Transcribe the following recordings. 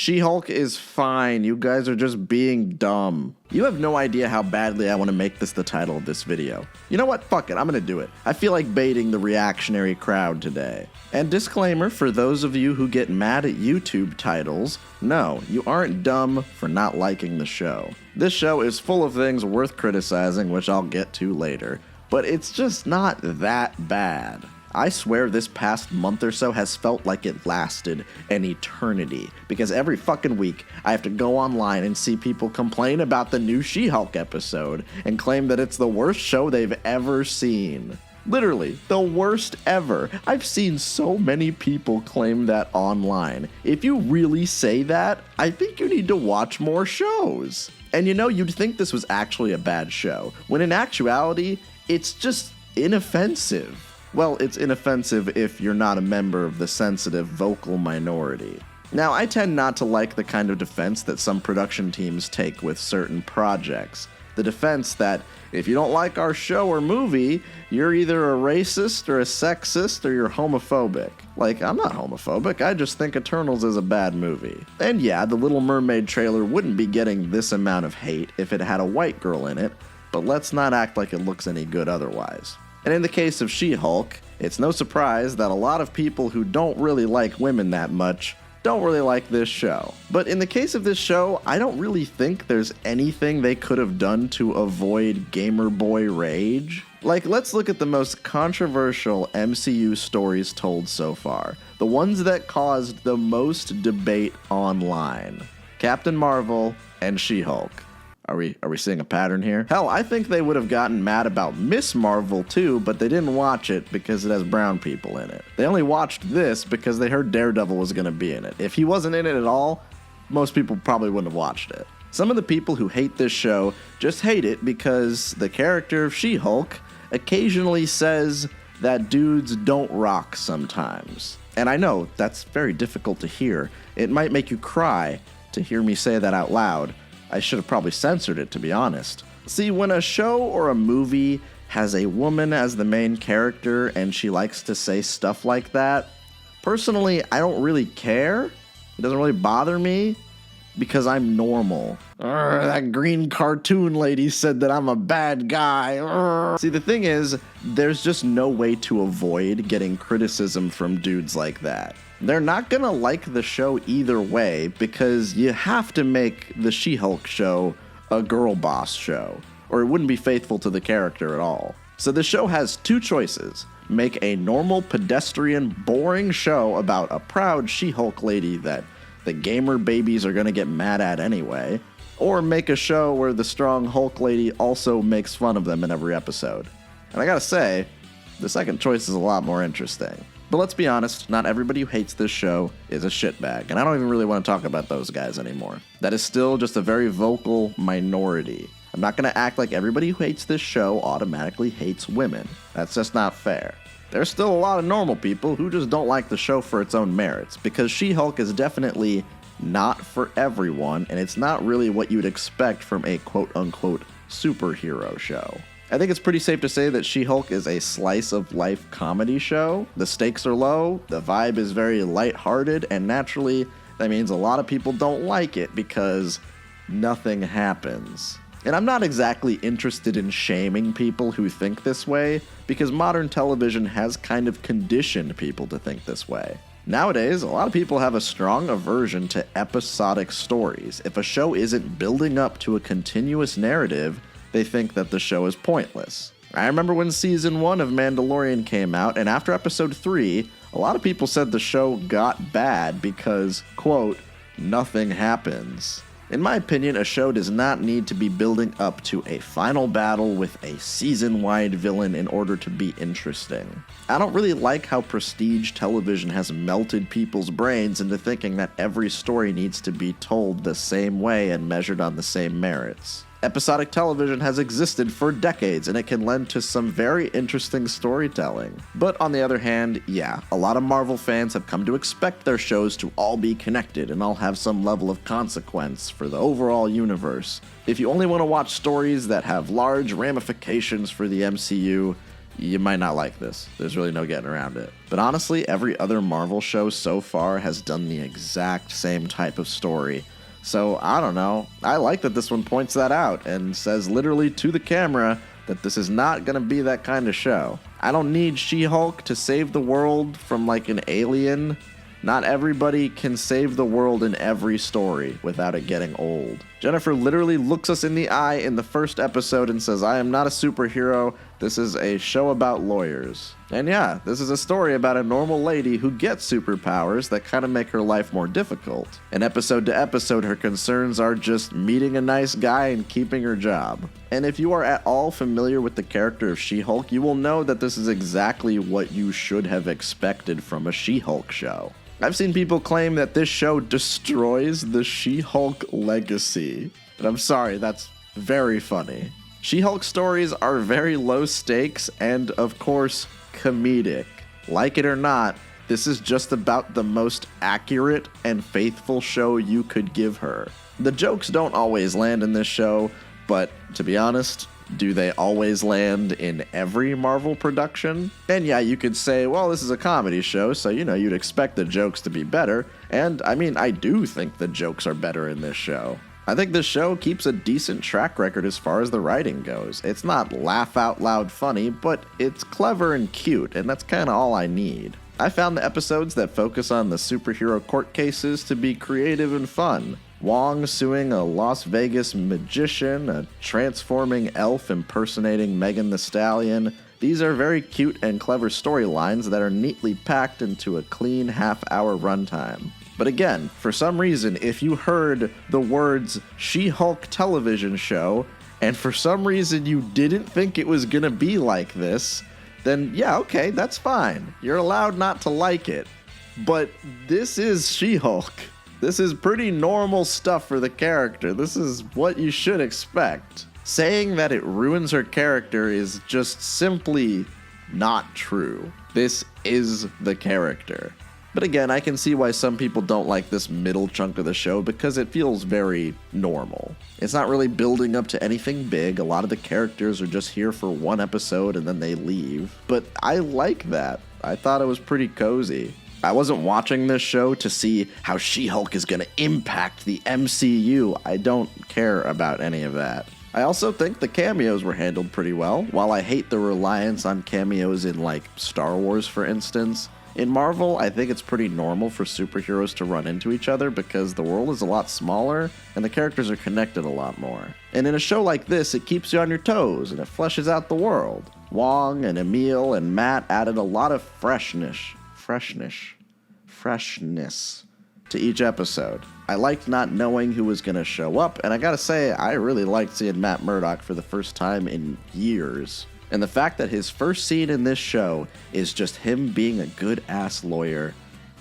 She-Hulk is fine. You guys are just being dumb. You have no idea how badly I want to make this the title of this video. You know what? Fuck it. I'm gonna do it. I feel like baiting the reactionary crowd today. And disclaimer for those of you who get mad at YouTube titles, no, you aren't dumb for not liking the show. This show is full of things worth criticizing, which I'll get to later, but it's just not that bad. I swear this past month or so has felt like it lasted an eternity, because every fucking week I have to go online and see people complain about the new She-Hulk episode and claim that it's the worst show they've ever seen. Literally, the worst ever. I've seen so many people claim that online. If you really say that, I think you need to watch more shows. And you know, you'd think this was actually a bad show, when in actuality, it's just inoffensive. Well, it's inoffensive if you're not a member of the sensitive vocal minority. Now, I tend not to like the kind of defense that some production teams take with certain projects. The defense that, if you don't like our show or movie, you're either a racist or a sexist or you're homophobic. Like, I'm not homophobic, I just think Eternals is a bad movie. And yeah, The Little Mermaid trailer wouldn't be getting this amount of hate if it had a white girl in it, but let's not act like it looks any good otherwise. And in the case of She-Hulk, it's no surprise that a lot of people who don't really like women that much don't really like this show. But in the case of this show, I don't really think there's anything they could have done to avoid gamer boy rage. Like, let's look at the most controversial MCU stories told so far. The ones that caused the most debate online. Captain Marvel and She-Hulk. Are we seeing a pattern here? Hell, I think they would have gotten mad about Miss Marvel too, but they didn't watch it because it has brown people in it. They only watched this because they heard Daredevil was going to be in it. If he wasn't in it at all, most people probably wouldn't have watched it. Some of the people who hate this show just hate it because the character of She-Hulk occasionally says that dudes don't rock sometimes. And I know that's very difficult to hear. It might make you cry to hear me say that out loud. I should have probably censored it, to be honest. See, when a show or a movie has a woman as the main character and she likes to say stuff like that, personally, I don't really care. It doesn't really bother me because I'm normal. That green cartoon lady said that I'm a bad guy. See, the thing is, there's just no way to avoid getting criticism from dudes like that. They're not gonna like the show either way because you have to make the She-Hulk show a girl boss show, or it wouldn't be faithful to the character at all. So the show has two choices. Make a normal, pedestrian, boring show about a proud She-Hulk lady that the gamer babies are gonna get mad at anyway, or make a show where the strong Hulk lady also makes fun of them in every episode. And I gotta say, the second choice is a lot more interesting. But let's be honest, not everybody who hates this show is a shitbag, and I don't even really want to talk about those guys anymore. That is still just a very vocal minority. I'm not going to act like everybody who hates this show automatically hates women. That's just not fair. There's still a lot of normal people who just don't like the show for its own merits, because She-Hulk is definitely not for everyone, and it's not really what you'd expect from a quote-unquote superhero show. I think it's pretty safe to say that She-Hulk is a slice-of-life comedy show. The stakes are low, the vibe is very lighthearted, and naturally, that means a lot of people don't like it because nothing happens. And I'm not exactly interested in shaming people who think this way, because modern television has kind of conditioned people to think this way. Nowadays, a lot of people have a strong aversion to episodic stories. If a show isn't building up to a continuous narrative, they think that the show is pointless. I remember when season 1 of Mandalorian came out, and after episode 3, a lot of people said the show got bad because, quote, nothing happens. In my opinion, a show does not need to be building up to a final battle with a season-wide villain in order to be interesting. I don't really like how prestige television has melted people's brains into thinking that every story needs to be told the same way and measured on the same merits. Episodic television has existed for decades, and it can lend to some very interesting storytelling. But on the other hand, yeah, a lot of Marvel fans have come to expect their shows to all be connected and all have some level of consequence for the overall universe. If you only want to watch stories that have large ramifications for the MCU, you might not like this. There's really no getting around it. But honestly, every other Marvel show so far has done the exact same type of story. So, I don't know. I like that this one points that out and says literally to the camera that this is not going to be that kind of show. I don't need She-Hulk to save the world from like an alien. Not everybody can save the world in every story without it getting old. Jennifer literally looks us in the eye in the first episode and says, I am not a superhero. This is a show about lawyers. And yeah, this is a story about a normal lady who gets superpowers that kind of make her life more difficult. And episode to episode, her concerns are just meeting a nice guy and keeping her job. And if you are at all familiar with the character of She-Hulk, you will know that this is exactly what you should have expected from a She-Hulk show. I've seen people claim that this show destroys the She-Hulk legacy. And I'm sorry, that's very funny. She-Hulk stories are very low stakes and, of course, comedic. Like it or not, this is just about the most accurate and faithful show you could give her. The jokes don't always land in this show, but to be honest, do they always land in every Marvel production? And yeah, you could say, well, this is a comedy show, so you'd expect the jokes to be better. And I mean, I do think the jokes are better in this show. I think this show keeps a decent track record as far as the writing goes. It's not laugh out loud funny, but it's clever and cute, and that's kind of all I need. I found the episodes that focus on the superhero court cases to be creative and fun. Wong suing a Las Vegas magician, a transforming elf impersonating Megan Thee Stallion. These are very cute and clever storylines that are neatly packed into a clean half-hour runtime. But again, for some reason, if you heard the words She-Hulk television show, and for some reason you didn't think it was gonna be like this, then yeah, okay, that's fine. You're allowed not to like it. But this is She-Hulk. This is pretty normal stuff for the character. This is what you should expect. Saying that it ruins her character is just simply not true. This is the character. But again, I can see why some people don't like this middle chunk of the show because it feels very normal. It's not really building up to anything big. A lot of the characters are just here for one episode and then they leave. But I like that. I thought it was pretty cozy. I wasn't watching this show to see how She-Hulk is going to impact the MCU. I don't care about any of that. I also think the cameos were handled pretty well. While I hate the reliance on cameos in, like, Star Wars, for instance, in Marvel, I think it's pretty normal for superheroes to run into each other because the world is a lot smaller and the characters are connected a lot more. And in a show like this, it keeps you on your toes and it fleshes out the world. Wong and Emil and Matt added a lot of freshness to each episode. I liked not knowing who was going to show up, and I gotta say, I really liked seeing Matt Murdock for the first time in years. And the fact that his first scene in this show is just him being a good-ass lawyer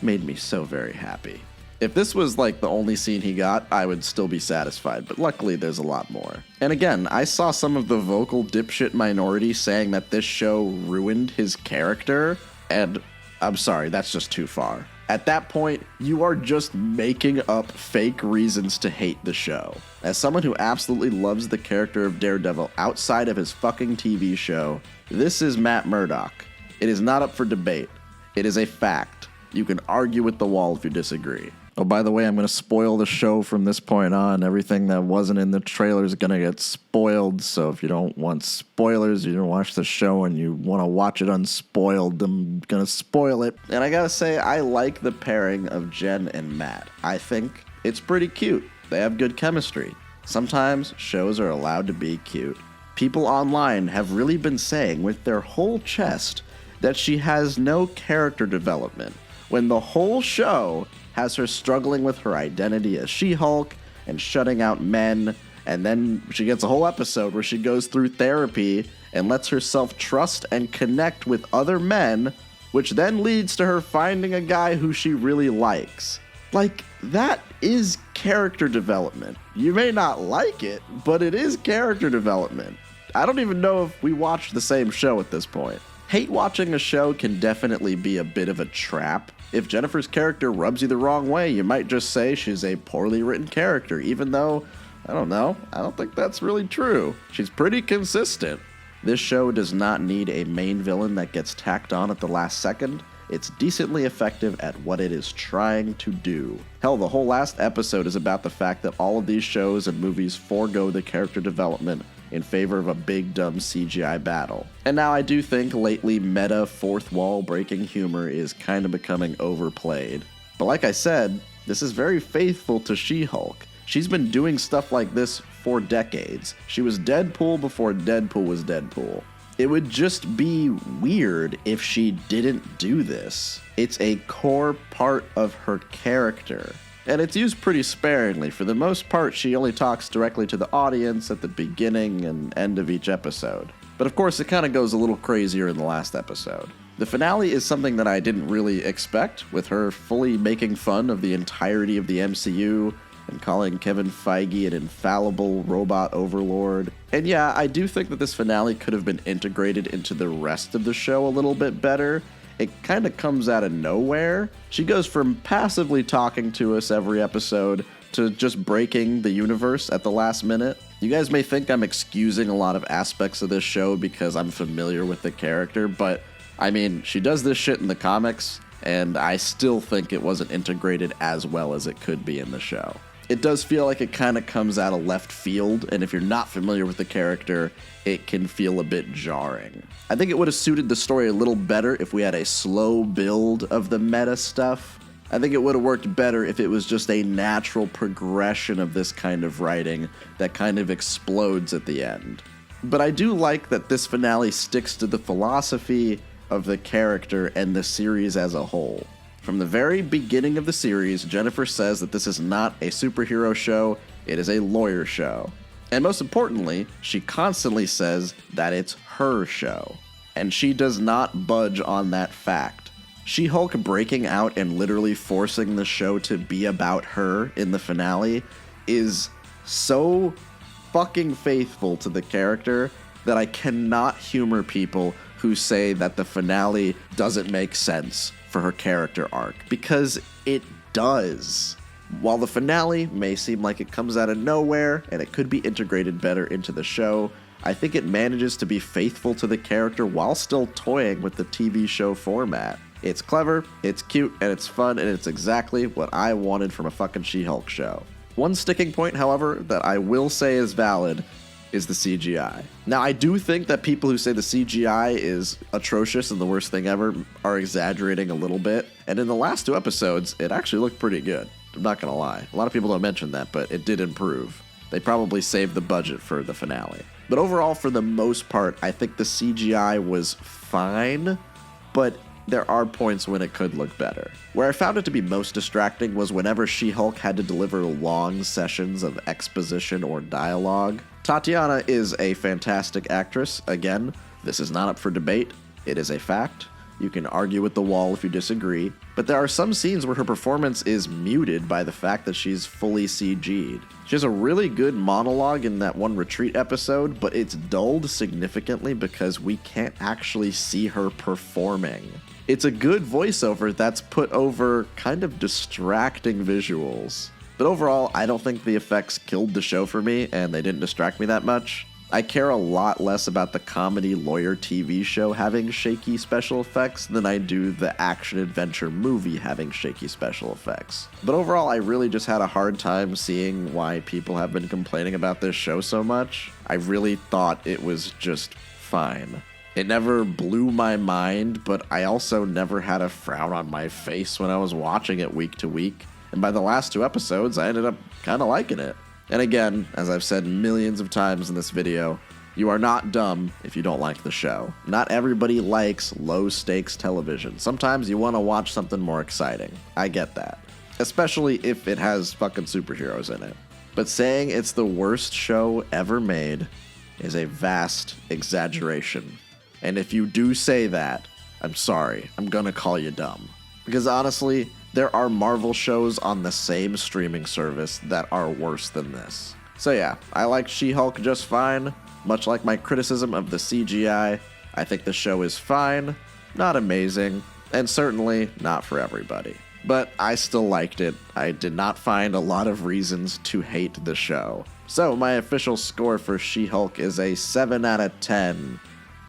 made me so very happy. If this was like the only scene he got, I would still be satisfied, but luckily there's a lot more. And again, I saw some of the vocal dipshit minority saying that this show ruined his character, and I'm sorry, that's just too far. At that point, you are just making up fake reasons to hate the show. As someone who absolutely loves the character of Daredevil outside of his fucking TV show, this is Matt Murdock. It is not up for debate. It is a fact. You can argue with the wall if you disagree. Oh, by the way, I'm going to spoil the show from this point on. Everything that wasn't in the trailer is going to get spoiled, so if you don't want spoilers, you don't watch the show and you want to watch it unspoiled, I'm going to spoil it. And I got to say, I like the pairing of Jen and Matt. I think it's pretty cute. They have good chemistry. Sometimes shows are allowed to be cute. People online have really been saying with their whole chest that she has no character development, when the whole show has her struggling with her identity as She-Hulk and shutting out men, and then she gets a whole episode where she goes through therapy and lets herself trust and connect with other men, which then leads to her finding a guy who she really likes. Like, that is character development. You may not like it, but it is character development. I don't even know if we watched the same show at this point. Hate watching a show can definitely be a bit of a trap. If Jennifer's character rubs you the wrong way, you might just say she's a poorly written character, even though, I don't know, I don't think that's really true. She's pretty consistent. This show does not need a main villain that gets tacked on at the last second. It's decently effective at what it is trying to do. Hell, the whole last episode is about the fact that all of these shows and movies forego the character development in favor of a big dumb CGI battle. And now I do think lately meta fourth wall breaking humor is kind of becoming overplayed. But like I said, this is very faithful to She-Hulk. She's been doing stuff like this for decades. She was Deadpool before Deadpool was Deadpool. It would just be weird if she didn't do this. It's a core part of her character. And it's used pretty sparingly. For the most part, she only talks directly to the audience at the beginning and end of each episode. But of course, it kind of goes a little crazier in the last episode. The finale is something that I didn't really expect, with her fully making fun of the entirety of the MCU and calling Kevin Feige an infallible robot overlord. And yeah, I do think that this finale could have been integrated into the rest of the show a little bit better. It kind of comes out of nowhere. She goes from passively talking to us every episode to just breaking the universe at the last minute. You guys may think I'm excusing a lot of aspects of this show because I'm familiar with the character, but I mean, she does this shit in the comics, and I still think it wasn't integrated as well as it could be in the show. It does feel like it kind of comes out of left field, and if you're not familiar with the character, it can feel a bit jarring. I think it would have suited the story a little better if we had a slow build of the meta stuff. I think it would have worked better if it was just a natural progression of this kind of writing that kind of explodes at the end. But I do like that this finale sticks to the philosophy of the character and the series as a whole. From the very beginning of the series, Jennifer says that this is not a superhero show, it is a lawyer show. And most importantly, she constantly says that it's her show. And she does not budge on that fact. She-Hulk breaking out and literally forcing the show to be about her in the finale is so fucking faithful to the character that I cannot humor people who say that the finale doesn't make sense for her character arc, because it does. While the finale may seem like it comes out of nowhere and it could be integrated better into the show, I think it manages to be faithful to the character while still toying with the TV show format. It's clever, it's cute, and it's fun, and it's exactly what I wanted from a fucking She-Hulk show. One sticking point, however, that I will say is valid is the CGI. Now, I do think that people who say the CGI is atrocious and the worst thing ever are exaggerating a little bit. And in the last two episodes, it actually looked pretty good. I'm not gonna lie. A lot of people don't mention that, but it did improve. They probably saved the budget for the finale. But overall, for the most part, I think the CGI was fine, but there are points when it could look better. Where I found it to be most distracting was whenever She-Hulk had to deliver long sessions of exposition or dialogue. Tatiana is a fantastic actress. Again, this is not up for debate. It is a fact. You can argue with the wall if you disagree, but there are some scenes where her performance is muted by the fact that she's fully CG'd. She has a really good monologue in that one retreat episode, but it's dulled significantly because we can't actually see her performing. It's a good voiceover that's put over kind of distracting visuals. But overall, I don't think the effects killed the show for me, and they didn't distract me that much. I care a lot less about the comedy lawyer TV show having shaky special effects than I do the action-adventure movie having shaky special effects. But overall, I really just had a hard time seeing why people have been complaining about this show so much. I really thought it was just fine. It never blew my mind, but I also never had a frown on my face when I was watching it week to week. And by the last two episodes, I ended up kind of liking it. And again, as I've said millions of times in this video, you are not dumb if you don't like the show. Not everybody likes low-stakes television. Sometimes you want to watch something more exciting. I get that. Especially if it has fucking superheroes in it. But saying it's the worst show ever made is a vast exaggeration. And if you do say that, I'm sorry. I'm gonna call you dumb. Because honestly, there are Marvel shows on the same streaming service that are worse than this. So yeah, I like She-Hulk just fine. Much like my criticism of the CGI, I think the show is fine, not amazing, and certainly not for everybody. But I still liked it. I did not find a lot of reasons to hate the show. So my official score for She-Hulk is a 7 out of 10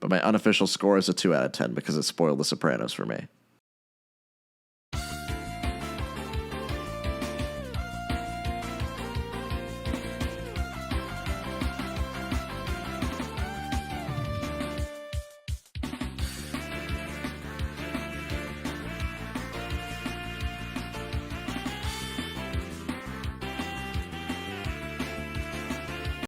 But my unofficial score is a 2 out of 10 because it spoiled The Sopranos for me.